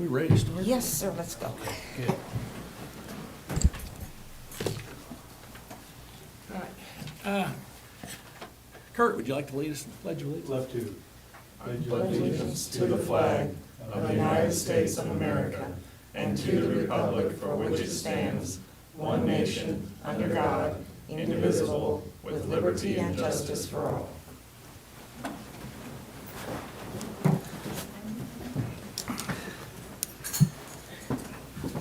We ready to start? Yes, sir, let's go. Good. All right. Kurt, would you like to lead us in the Pledge of Allegiance? Love to. I pledge allegiance to the flag of the United States of America and to the republic for which it stands, one nation, under God, indivisible, with liberty and justice for all.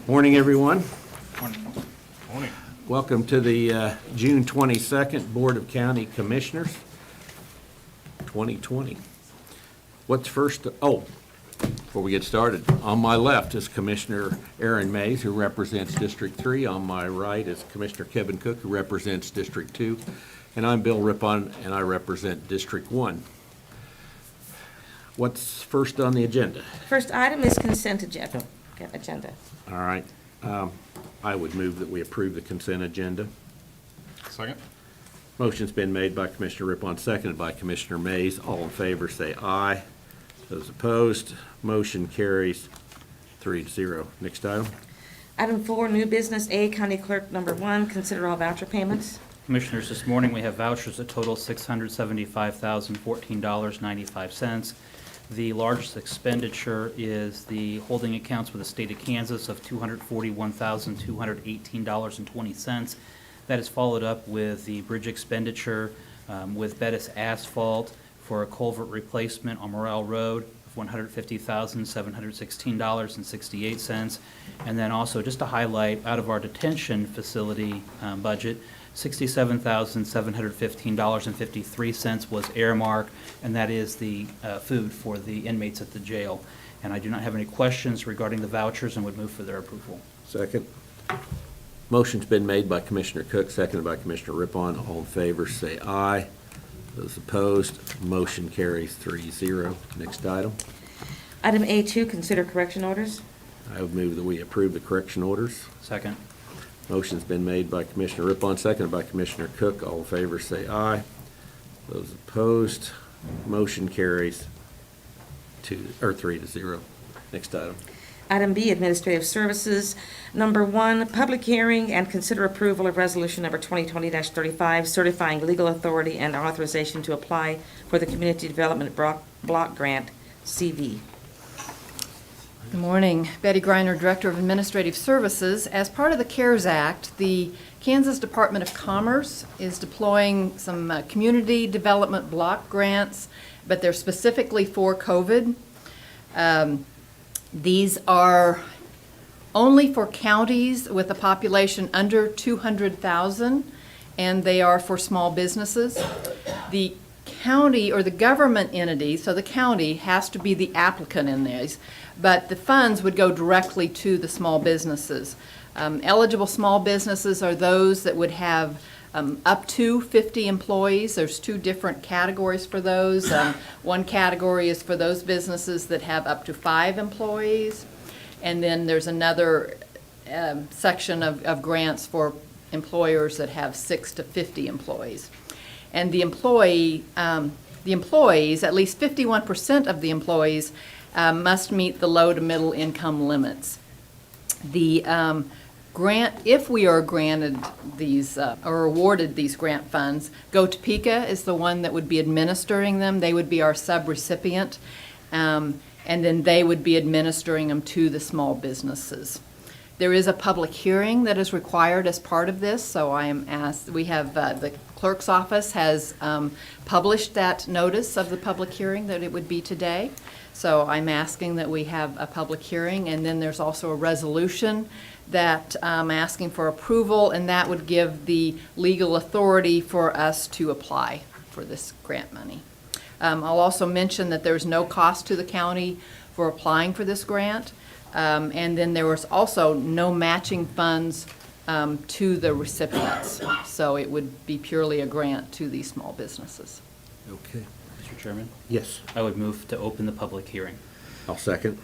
Morning, everyone. Morning. Welcome to the June 22nd Board of County Commissioners, 2020. What's first? Before we get started, on my left is Commissioner Aaron Mays, who represents District 3. On my right is Commissioner Kevin Cook, who represents District 2. And I'm Bill Rippon, and I represent District 1. What's first on the agenda? First item is consent agenda. All right. I would move that we approve the consent agenda. Second. Motion's been made by Commissioner Rippon, seconded by Commissioner Mays. All in favor, say aye. Those opposed, motion carries 3-0. Next item. Item 4, new business A, County Clerk number 1, consider all voucher payments. Commissioners, this morning we have vouchers that total $675,014.95. The largest expenditure is the holding accounts with the state of Kansas of $241,218.20. That is followed up with the bridge expenditure with Bettis Asphalt for a culvert replacement on Morrell Road of $150,716.68. And then also, just to highlight, out of our detention facility budget, $67,715.53 was earmark, and that is the food for the inmates at the jail. And I do not have any questions regarding the vouchers and would move for their approval. Second. Motion's been made by Commissioner Cook, seconded by Commissioner Rippon. All in favor, say aye. Those opposed, motion carries 3-0. Next item. Item A2, consider correction orders. I would move that we approve the correction orders. Second. Motion's been made by Commissioner Rippon, seconded by Commissioner Cook. All in favor, say aye. Those opposed, motion carries 3-0. Next item. Item B, administrative services. Number 1, public hearing and consider approval of resolution number 2020-35, certifying legal authority and authorization to apply for the Community Development Block Grant, CV. Good morning. Betty Greiner, Director of Administrative Services. As part of the CARES Act, the Kansas Department of Commerce is deploying some community development block grants, but they're specifically for COVID. These are only for counties with a population under 200,000, and they are for small businesses. The county or the government entity, so the county has to be the applicant in these, but the funds would go directly to the small businesses. Eligible small businesses are those that would have up to 50 employees. There's 2 different categories for those. One category is for those businesses that have up to 5 employees, and then there's another section of grants for employers that have 6 to 50 employees. And the employees, at least 51% of the employees must meet the low to middle income limits. The grant, if we are granted these or awarded these grant funds, Topeka is the one that would be administering them. They would be our subrecipient, and then they would be administering them to the small businesses. There is a public hearing that is required as part of this, so I am asked, we have, the clerk's office has published that notice of the public hearing that it would be today. So I'm asking that we have a public hearing, and then there's also a resolution that I'm asking for approval, and that would give the legal authority for us to apply for this grant money. I'll also mention that there's no cost to the county for applying for this grant. And then there was also no matching funds to the recipients. So it would be purely a grant to these small businesses. Okay. Mr. Chairman, Yes. I would move to open the public hearing. I'll second.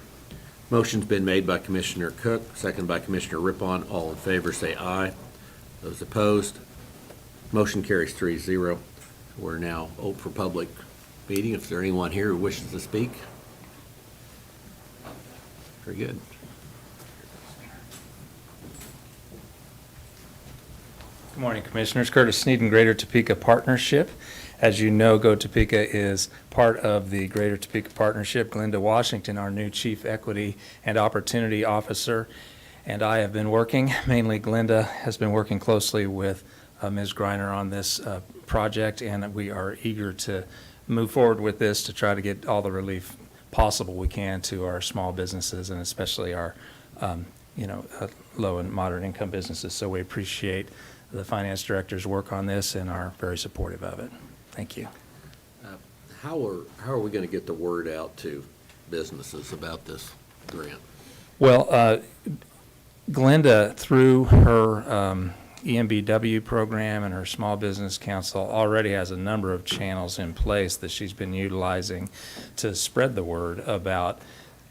Motion's been made by Commissioner Cook, seconded by Commissioner Rippon. All in favor, say aye. Those opposed, motion carries 3-0. We're now open for public meeting. If there's anyone here who wishes to speak. Very good. Good morning, Commissioners. Curtis Sneeden, Greater Topeka Partnership. As you know, Go Topeka is part of the Greater Topeka Partnership. Glenda Washington, our new Chief Equity and Opportunity Officer, and I have been working, mainly Glenda has been working closely with Ms. Greiner on this project, and we are eager to move forward with this to try to get all the relief possible we can to our small businesses and especially our, low and moderate income businesses. So we appreciate the Finance Director's work on this and are very supportive of it. Thank you. How are we going to get the word out to businesses about this grant? Well, Glenda, through her EMBW program and her Small Business Council, already has a number of channels in place that she's been utilizing to spread the word about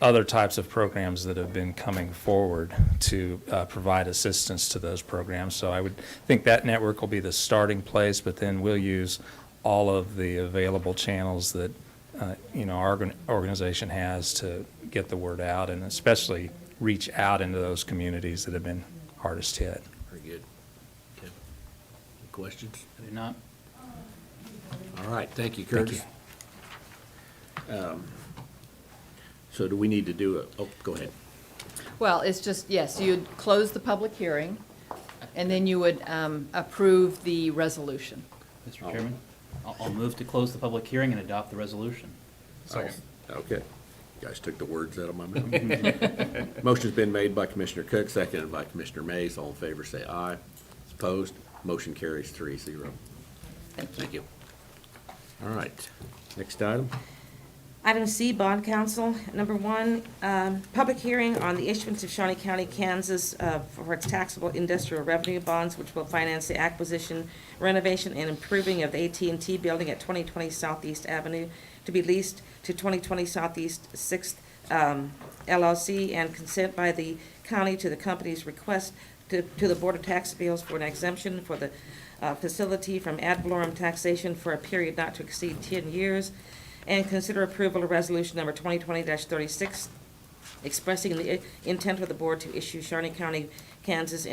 other types of programs that have been coming forward to provide assistance to those programs. So I would think that network will be the starting place, but then we'll use all of the available channels that our organization has to get the word out and especially reach out into those communities that have been hardest hit. Very good. Okay. Any questions? I do not. All right, thank you, Curtis. So do we need to do go ahead. Well, it's just, yes, you'd close the public hearing, and then you would approve the resolution. Mr. Chairman, I'll move to close the public hearing and adopt the resolution. Second. Okay. You guys took the words out of my mouth. Motion's been made by Commissioner Cook, seconded by Commissioner Mays. All in favor, say aye. Opposed? Motion carries 3-0. Thank you. All right. Next item. Item C, Bond Council. Number 1, public hearing on the issuance of Shawnee County, Kansas for its taxable industrial revenue bonds, which will finance the acquisition, renovation, and improving of the AT&T building at 2020 Southeast Avenue to be leased to 2020 Southeast 6th LLC, and consent by the county to the company's request to the Board of Tax Appeals for an exemption for the facility from ad valorem taxation for a period not to exceed 10 years. And consider approval of resolution number 2020-36, expressing the intent of the board to issue Shawnee County, Kansas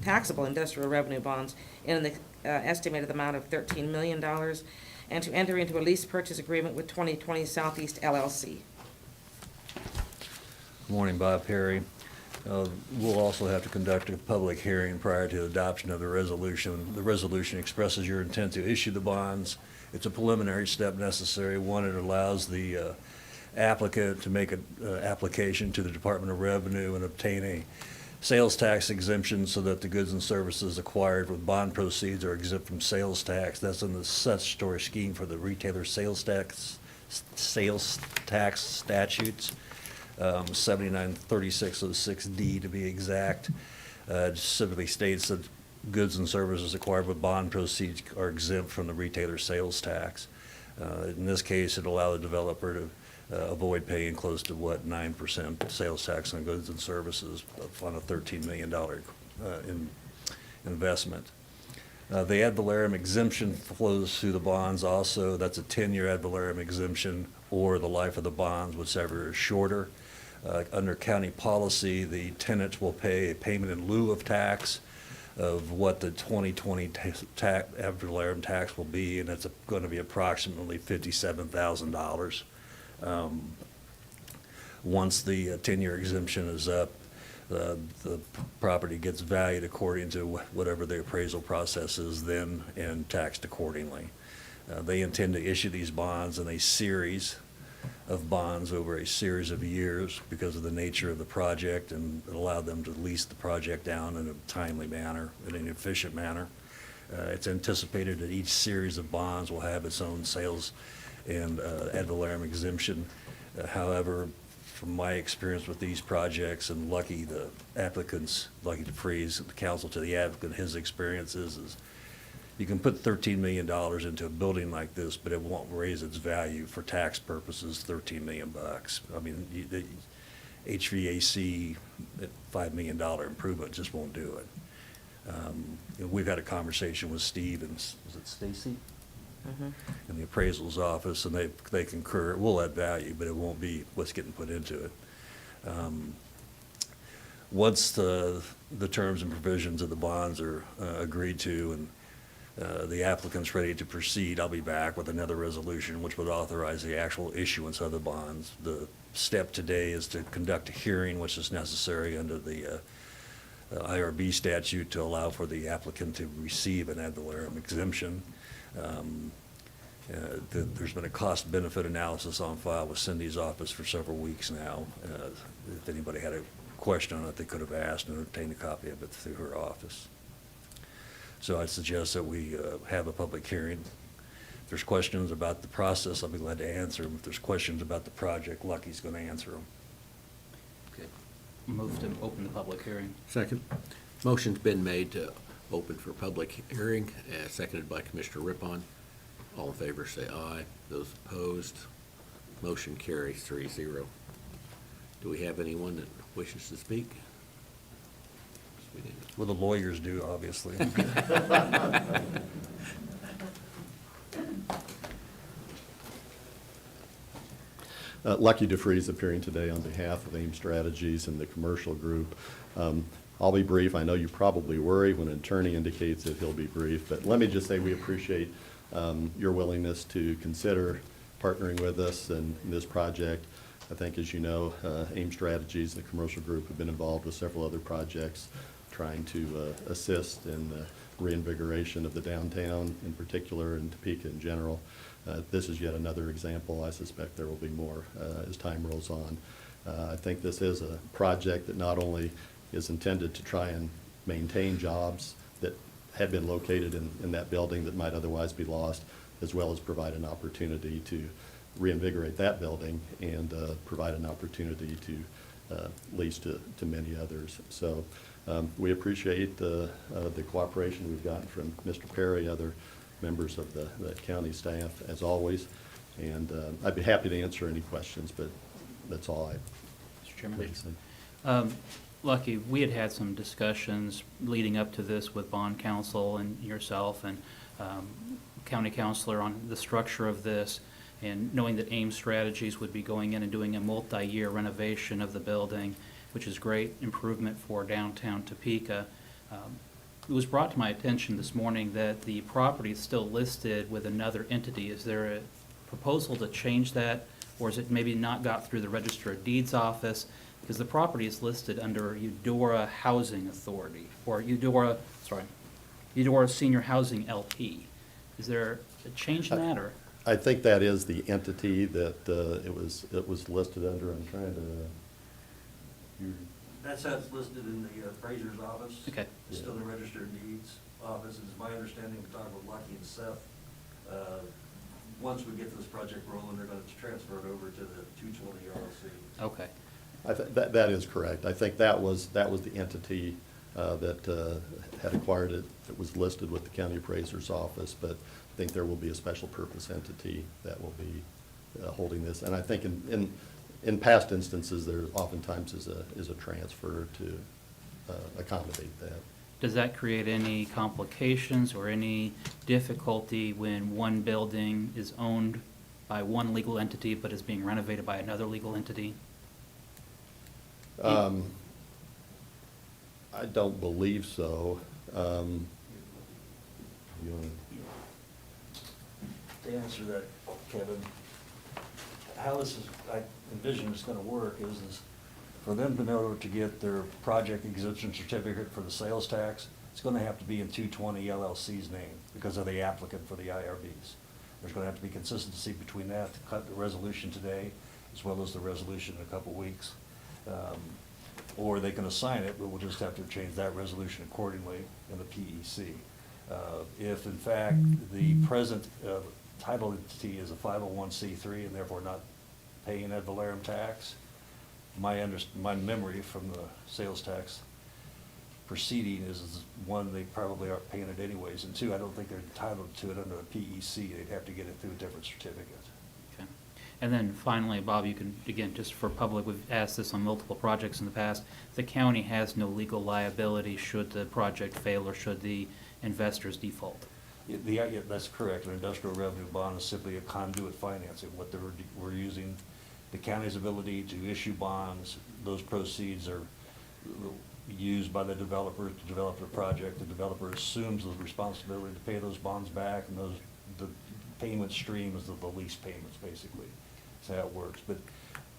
taxable industrial revenue bonds in the estimated amount of $13 million, and to enter into a lease purchase agreement with 2020 Southeast LLC. Good morning, Bob Perry. We'll also have to conduct a public hearing prior to adoption of the resolution. The resolution expresses your intent to issue the bonds. It's a preliminary step necessary. One, it allows the applicant to make an application to the Department of Revenue and obtain a sales tax exemption so that the goods and services acquired with bond proceeds are exempt from sales tax. That's in the statutory scheme for the retailer sales tax statutes, 793606D to be exact. It specifically states that goods and services acquired with bond proceeds are exempt from the retailer sales tax. In this case, it allowed the developer to avoid paying close to 9% sales tax on goods and services on a $13 million investment. The ad valorem exemption flows through the bonds also. That's a 10-year ad valorem exemption or the life of the bonds, whichever is shorter. Under county policy, the tenants will pay a payment in lieu of tax of what the 2020 ad valorem tax will be, and it's going to be approximately $57,000. Once the 10-year exemption is up, the property gets valued according to whatever the appraisal process is then and taxed accordingly. They intend to issue these bonds in a series of bonds over a series of years because of the nature of the project, and allow them to lease the project down in a timely manner, in an efficient manner. It's anticipated that each series of bonds will have its own sales and ad valorem exemption. However, from my experience with these projects, and lucky the applicants, lucky to freeze the counsel to the applicant, his experience is you can put $13 million into a building like this, but it won't raise its value for tax purposes, $13 million. I mean, the HVAC at $5 million improvement just won't do it. We've had a conversation with Steve and, was it Stacy? In the appraisal's office, and they concur it will add value, but it won't be what's getting put into it. Once the terms and provisions of the bonds are agreed to and the applicant's ready to proceed, I'll be back with another resolution which would authorize the actual issuance of the bonds. The step today is to conduct a hearing, which is necessary under the IRB statute to allow for the applicant to receive an ad valorem exemption. There's been a cost-benefit analysis on file with Cindy's office for several weeks now. If anybody had a question on it, they could have asked and obtained a copy of it through her office. So I suggest that we have a public hearing. If there's questions about the process, I'll be glad to answer them. If there's questions about the project, Lucky's going to answer them. Okay. Move to open the public hearing. Second. Motion's been made to open for public hearing, seconded by Commissioner Rippon. All in favor say aye. Those opposed, motion carries 3-0. Do we have anyone that wishes to speak? We didn't. Well, the lawyers do, obviously. Lucky DeFreeze appearing today on behalf of AIM Strategies and the commercial group. I'll be brief. I know you probably worry when an attorney indicates that he'll be brief, but let me just say we appreciate your willingness to consider partnering with us in this project. I think, as you know, AIM Strategies, the commercial group, have been involved with several other projects trying to assist in the reinvigoration of the downtown in particular and Topeka in general. This is yet another example. I suspect there will be more as time rolls on. I think this is a project that not only is intended to try and maintain jobs that had been located in that building that might otherwise be lost, as well as provide an opportunity to reinvigorate that building and provide an opportunity to lease to many others. So we appreciate the cooperation we've gotten from Mr. Perry, other members of the county staff, as always. And I'd be happy to answer any questions, but that's all I Mr. Chairman? need to say. Lucky, we had some discussions leading up to this with bond counsel and yourself and county counselor on the structure of this, and knowing that AIM Strategies would be going in and doing a multi-year renovation of the building, which is great improvement for downtown Topeka. It was brought to my attention this morning that the property is still listed with another entity. Is there a proposal to change that, or is it maybe not got through the Register of Deeds office? Because the property is listed under Eudora Housing Authority, or Eudora Senior Housing LP. Is there a change in that, or? I think that is the entity that it was listed under. I'm trying to. That's how it's listed in the appraiser's office. Okay. It's still the Register of Deeds office. It's my understanding, we're talking with Lucky and Seth. Once we get this project rolling, they're going to transfer it over to the 220 LLC. Okay. That is correct. I think that was the entity that had acquired it, that was listed with the county appraiser's office, but I think there will be a special purpose entity that will be holding this. And I think in past instances, there oftentimes is a transfer to accommodate that. Does that create any complications or any difficulty when one building is owned by one legal entity but is being renovated by another legal entity? I don't believe so. You wanna- To answer that, Kevin, how this is, I envision it's gonna work is for them to know to get their project exemption certificate for the sales tax, it's gonna have to be in 220 LLC's name because of the applicant for the IRBs. There's gonna have to be consistency between that, the resolution today, as well as the resolution in a couple weeks. Or they can assign it, but we'll just have to change that resolution accordingly in the PEC. If in fact the present title entity is a 501c3 and therefore not paying ad valorem tax, my memory from the sales tax proceeding is one, they probably aren't paying it anyways, and two, I don't think they're entitled to it under the PEC. They'd have to get it through a different certificate. Okay. And then finally, Bob, you can, again, just for public, we've asked this on multiple projects in the past, the county has no legal liability should the project fail or should the investors default. That's correct. An industrial revenue bond is simply a conduit financing. What we're using the county's ability to issue bonds. Those proceeds are used by the developer to develop the project. The developer assumes the responsibility to pay those bonds back, and the payment stream is the lease payments, basically. That's how it works. But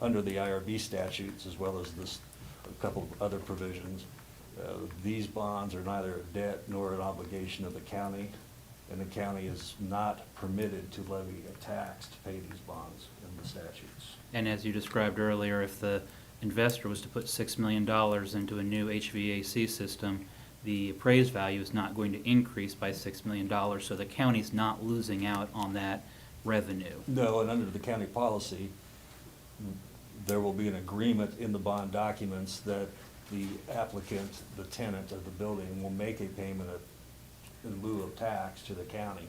under the IRB statutes, as well as a couple of other provisions, these bonds are neither a debt nor an obligation of the county, and the county is not permitted to levy a tax to pay these bonds in the statutes. And as you described earlier, if the investor was to put $6 million into a new HVAC system, the appraised value is not going to increase by $6 million, so the county's not losing out on that revenue. No, and under the county policy, there will be an agreement in the bond documents that the applicant, the tenant of the building, will make a payment in lieu of tax to the county,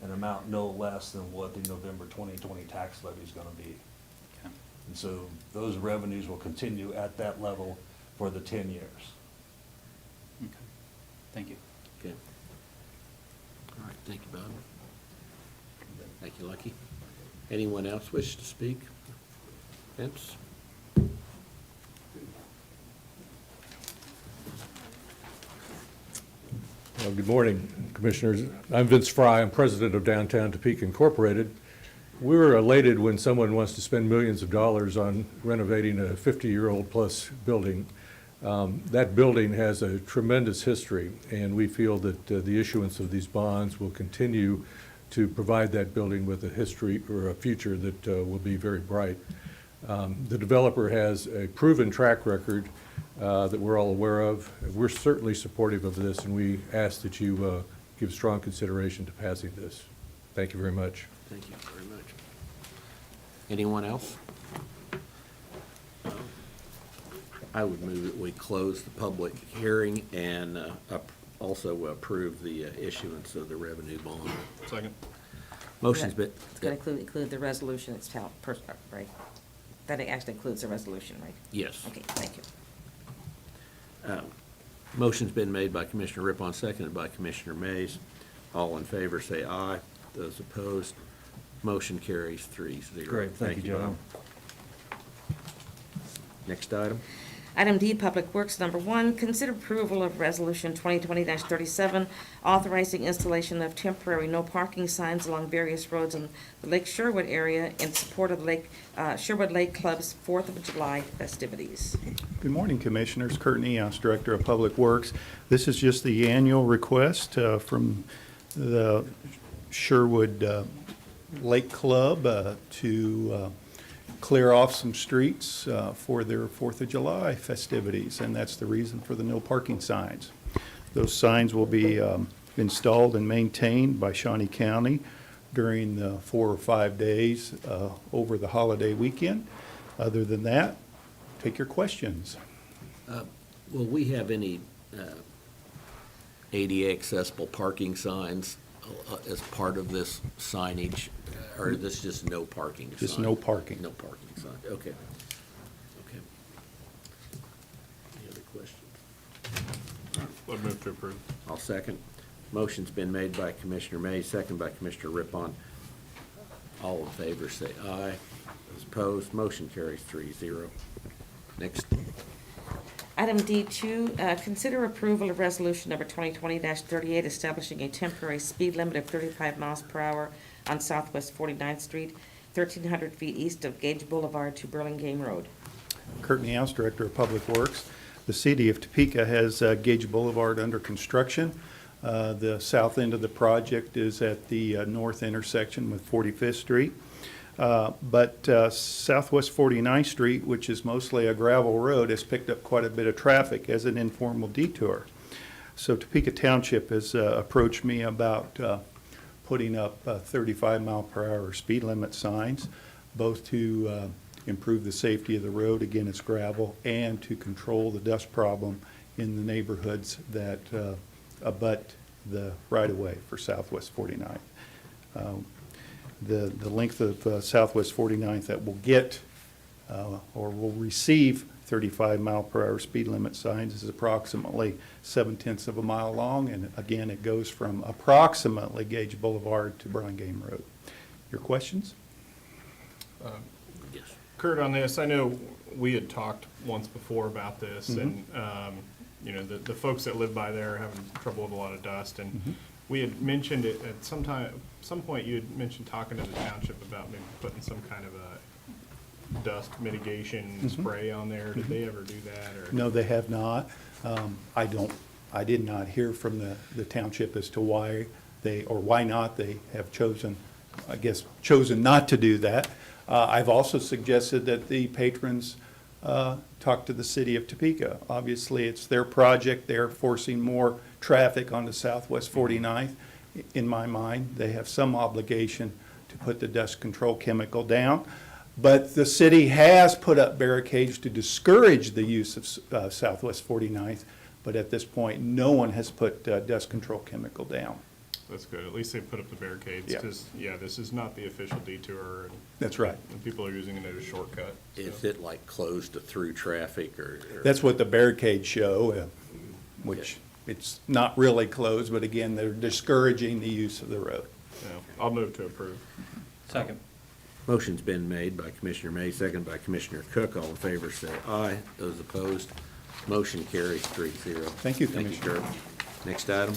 an amount no less than what the November 2020 tax levy is going to be. Okay. And so those revenues will continue at that level for the 10 years. Okay. Thank you. Okay. All right, thank you, Bob. Thank you, Lucky. Anyone else wish to speak? Vince? Well, good morning, Commissioners. I'm Vince Fry. I'm president of Downtown Topeka Incorporated. We were elated when someone wants to spend millions of dollars on renovating a 50-year-old plus building. That building has a tremendous history, and we feel that the issuance of these bonds will continue to provide that building with a history or a future that will be very bright. The developer has a proven track record that we're all aware of. We're certainly supportive of this, and we ask that you give strong consideration to passing this. Thank you very much. Thank you very much. Anyone else? I would move that we close the public hearing and also approve the issuance of the revenue bond. Second. Motion's been. It's going to include the resolution itself, right? That actually includes the resolution, right? Yes. Okay, thank you. Motion's been made by Commissioner Rippon, seconded by Commissioner Mays. All in favor, say aye. Those opposed, motion carries 3-0. Great, thank you, gentlemen. Bob. Next item. Item D, Public Works, number 1, consider approval of Resolution 2020-37, authorizing installation of temporary no parking signs along various roads in the Lake Sherwood area in support of Sherwood Lake Club's 4th of July festivities. Good morning, Commissioners. Kurt Neos, Director of Public Works. This is just the annual request from the Sherwood Lake Club to clear off some streets for their 4th of July festivities, and that's the reason for the no parking signs. Those signs will be installed and maintained by Shawnee County during the 4 or 5 days over the holiday weekend. Other than that, take your questions. Will we have any ADA accessible parking signs as part of this signage, or is this just no parking sign? Just no parking. No parking sign, okay. Okay. Any other questions? I move to approve. I'll second. Motion's been made by Commissioner May, second by Commissioner Rippon. All in favor say aye. Those opposed, motion carries 3-0. Next. Item D2, consider approval of resolution number 2020-38, establishing a temporary speed limit of 35 miles per hour on Southwest 49th Street, 1,300 feet east of Gage Boulevard to Burlingame Road. Kurt Neos, Director of Public Works. The city of Topeka has Gage Boulevard under construction. The south end of the project is at the north intersection with 45th Street. But Southwest 49th Street, which is mostly a gravel road, has picked up quite a bit of traffic as an informal detour. So Topeka Township has approached me about putting up 35 mile per hour speed limit signs, both to improve the safety of the road, again it's gravel, and to control the dust problem in the neighborhoods that abut the right-of-way for Southwest 49th. The length of Southwest 49th that will get or will receive 35 mile per hour speed limit signs is approximately 7/10 of a mile long, and again it goes from approximately Gage Boulevard to Burlingame Road. Your questions? Yes. Kurt, on this, I know we had talked once before about this, and, you know, the folks that live by there are having trouble with a lot of dust, and we had mentioned it at some point you had mentioned talking to the township about maybe putting some kind of a dust mitigation spray on there. Did they ever do that, or? No, they have not. I did not hear from the township as to why they, or why not they have chosen not to do that. I've also suggested that the patrons talk to the city of Topeka. Obviously, it's their project. They're forcing more traffic onto Southwest 49th. In my mind, they have some obligation to put the dust control chemical down. But the city has put up barricades to discourage the use of Southwest 49th. But at this point, no one has put dust control chemical down. That's good. At least they put up the barricades, Yeah. because, yeah, this is not the official detour, That's right. and people are using it as a shortcut. so. Is it like closed to through traffic or? That's what the barricades show, which it's not really closed, but again, they're discouraging the use of the road. Yeah, I'll move to approve. Second. Motion's been made by Commissioner May, second by Commissioner Cook. All in favor say aye. Those opposed, motion carries 3-0. Thank you, Thank you, Commissioner. Kurt. Next item.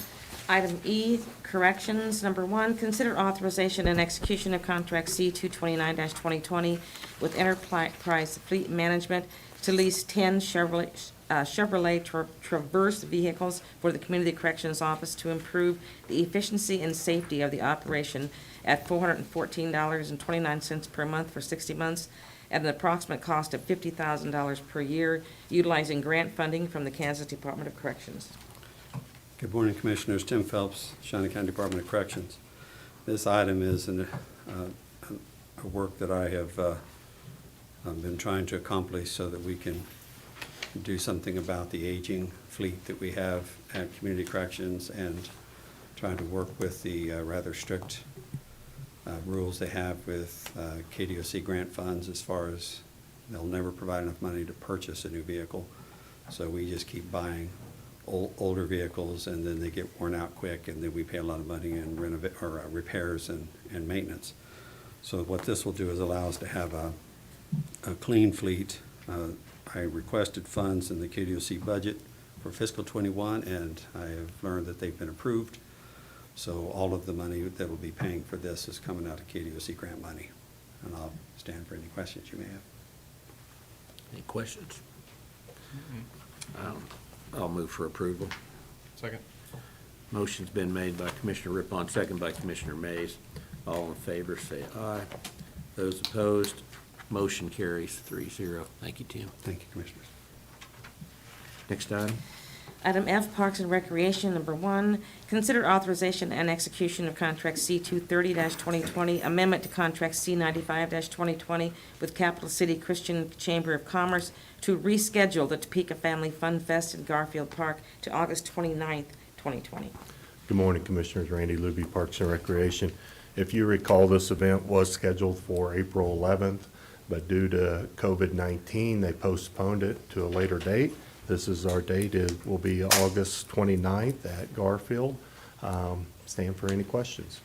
Item E, corrections. Number 1, consider authorization and execution of contract C-229-2020 with Enterprise Fleet Management to lease 10 Chevrolet Traverse vehicles for the Community Corrections Office to improve the efficiency and safety of the operation at $414.29 per month for 60 months at an approximate cost of $50,000 per year, utilizing grant funding from the Kansas Department of Corrections. Good morning, Commissioners. Tim Phelps, Shawnee County Department of Corrections. This item is a work that I have been trying to accomplish so that we can do something about the aging fleet that we have at Community Corrections, and trying to work with the rather strict rules they have with KDOC grant funds, as far as they'll never provide enough money to purchase a new vehicle. So we just keep buying older vehicles, and then they get worn out quick, and then we pay a lot of money in repairs and maintenance. So what this will do is allow us to have a clean fleet. I requested funds in the KDOC budget for fiscal '21, and I have learned that they've been approved. So all of the money that will be paying for this is coming out of KDOC grant money. And I'll stand for any questions you may have. Any questions? I'll move for approval. Second. Motion's been made by Commissioner Rippon, second by Commissioner Mays. All in favor say aye. Those opposed, motion carries 3-0. Thank you, Tim. Thank you, Commissioners. Next item. Item F, Parks and Recreation. Number 1, consider authorization and execution of contract C-230-2020, amendment to contract C-95-2020 with Capital City Christian Chamber of Commerce to reschedule the Topeka Family Fun Fest in Garfield Park to August 29th, 2020. Good morning, Commissioners. Randy Luby, Parks and Recreation. If you recall, this event was scheduled for April 11th, but due to COVID-19, they postponed it to a later date. This is our date. It will be August 29th at Garfield. Stand for any questions.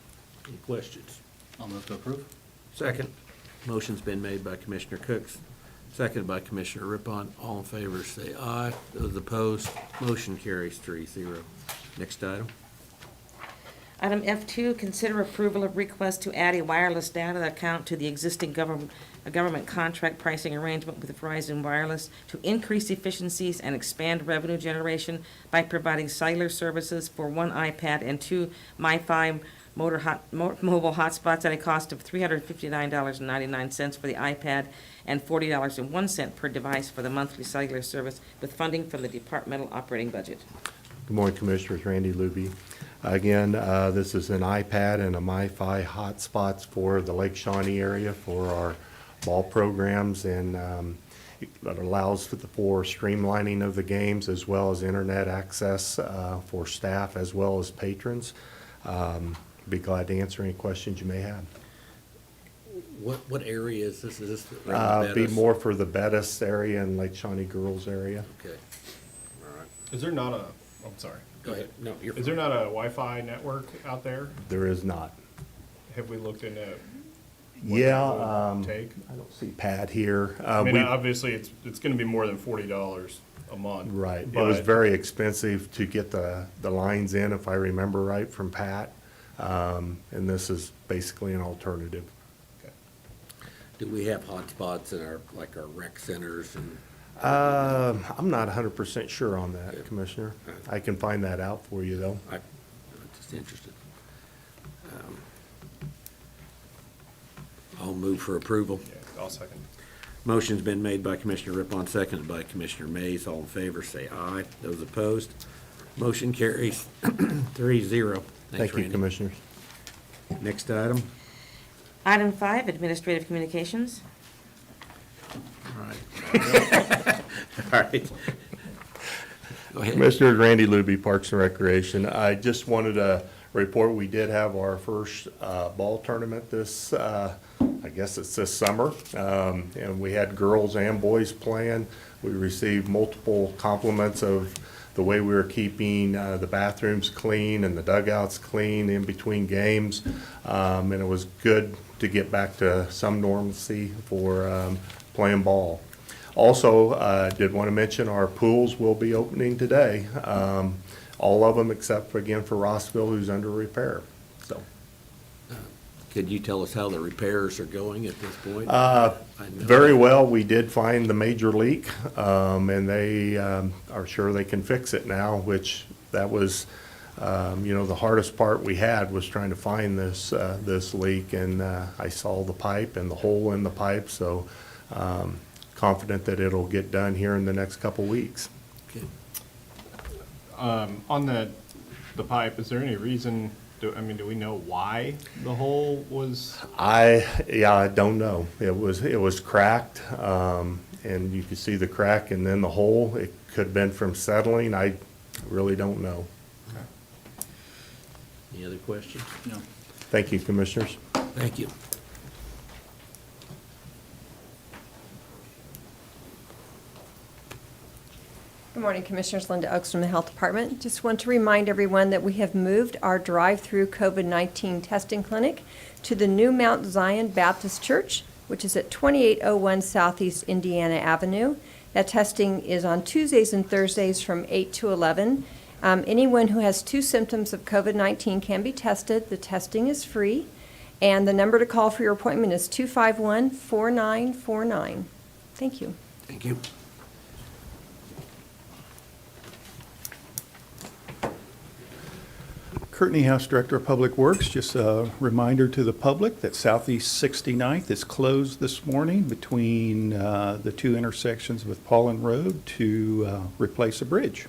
Any questions? I'll move to approve. Second. Motion's been made by Commissioner Cook, seconded by Commissioner Rippon. All in favor say aye. Those opposed, motion carries 3-0. Next item. Item F2, consider approval of request to add a wireless data account to the existing government contract pricing arrangement with Verizon Wireless to increase efficiencies and expand revenue generation by providing cellular services for 1 iPad and 2 MiFi mobile hotspots at a cost of $359.99 for the iPad and $40.01 per device for the monthly cellular service, with funding from the departmental operating budget. Good morning, Commissioners. Randy Luby. Again, this is an iPad and a MiFi hotspots for the Lake Shawnee area for our ball programs, and it allows for streamlining of the games, as well as internet access for staff as well as patrons. Be glad to answer any questions you may have. What area is this? Is this around Be Bettis? more for the Bettis area and Lake Shawnee girls area. Okay. All right. Is there not a, I'm sorry. Go ahead. No, you're Is there not a Wi-Fi network out there? There is not. Have we looked into what Yeah, that would take? I don't see Pat here. I mean, We- obviously, it's gonna be more than $40 a month. Right. It was but- very expensive to get the lines in, if I remember right, from Pat. And this is basically an alternative. Okay. Do we have hotspots in our, like our rec centers and? I'm not 100% sure on that, Commissioner. I can find that out for you, though. I'm just interested. I'll move for approval. Yeah, I'll second. Motion's been made by Commissioner Rippon, seconded by Commissioner Mays. All in favor, say aye. Those opposed, motion carries 3-0. Thanks, Thank you, Randy. Commissioners. Next item. Item 5, Administrative Communications. All right. All right. Go ahead. Commissioners, Randy Luby, Parks and Recreation. I just wanted to report, we did have our first ball tournament this, I guess it's this summer. And we had girls and boys playing. We received multiple compliments of the way we were keeping the bathrooms clean and the dugouts clean in between games. And it was good to get back to some normalcy for playing ball. Also, did want to mention our pools will be opening today. All of them except, again, for Rossville, who's under repair. So, Could you tell us how the repairs are going at this point? I know. very well. We did find the major leak, and they are sure they can fix it now, which that was, the hardest part we had was trying to find this leak, and I saw the pipe and the hole in the pipe, so confident that it'll get done here in the next couple weeks. Okay. On the pipe, is there any reason, do we know why the hole was? I don't know. It was cracked, and you could see the crack and then the hole. It could have been from settling. I really don't know. Any other questions? No. Thank you, Commissioners. Thank you. Good morning, Commissioners. Linda Oaks from the Health Department. Just want to remind everyone that we have moved our drive-through COVID-19 testing clinic to the new Mount Zion Baptist Church, which is at 2801 Southeast Indiana Avenue. That testing is on Tuesdays and Thursdays from 8 to 11. Anyone who has 2 symptoms of COVID-19 can be tested. The testing is free. And the number to call for your appointment is 251-4949. Thank you. Thank you. Kurt Niehaus, Director of Public Works. Just a reminder to the public that Southeast 69th is closed this morning between the 2 intersections with Paulin Road to replace a bridge.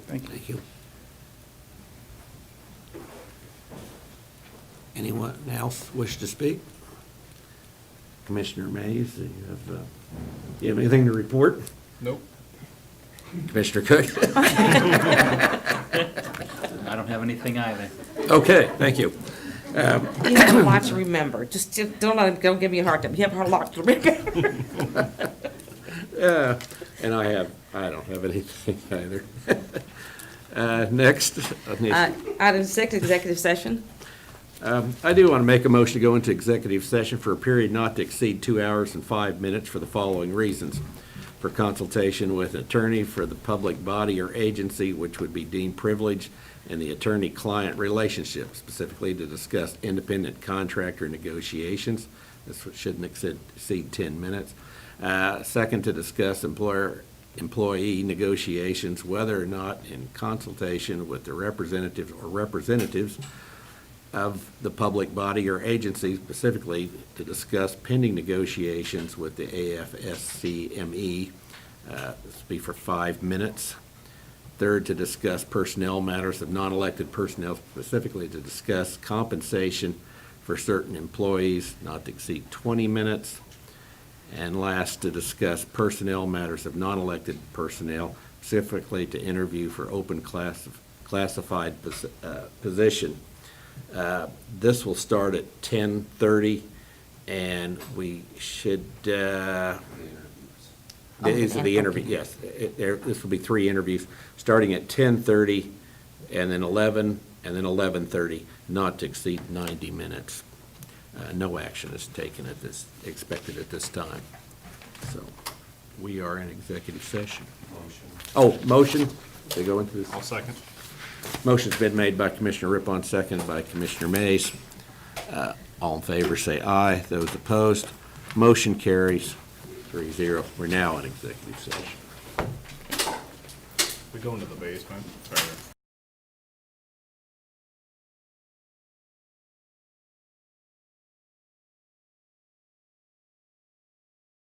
Thank you. Thank you. Anyone else wish to speak? Commissioner Mays, do you have anything to report? Nope. Commissioner Cook? I don't have anything either. Okay, thank you. You have a lot to remember. Just don't give me a hard time. You have a lot to remember. And I don't have anything either. Next. Item 6, executive session. I do want to make a motion to go into executive session for a period not to exceed 2 hours and 5 minutes for the following reasons. For consultation with an attorney for the public body or agency which would be deemed privileged, and the attorney-client relationship, specifically to discuss independent contractor negotiations. This shouldn't exceed 10 minutes. Second, to discuss employer-employee negotiations, whether or not in consultation with the representatives of the public body or agency, specifically to discuss pending negotiations with the AFSCME. This will be for 5 minutes. Third, to discuss personnel matters of non-elected personnel, specifically to discuss compensation for certain employees, not to exceed 20 minutes. And last, to discuss personnel matters of non-elected personnel, specifically to interview for open classified position. This will start at 10:30, and we should, these are the interviews, yes. This will be 3 interviews, starting at 10:30, and then 11, and then 11:30, not to exceed 90 minutes. No action is taken expected at this time. So we are in executive session. Motion to go into this. I'll second. Motion's been made by Commissioner Rippon, seconded by Commissioner Mays. All in favor, say aye. Those opposed, motion carries 3-0. We're now in executive session. We go into the basement. Sorry.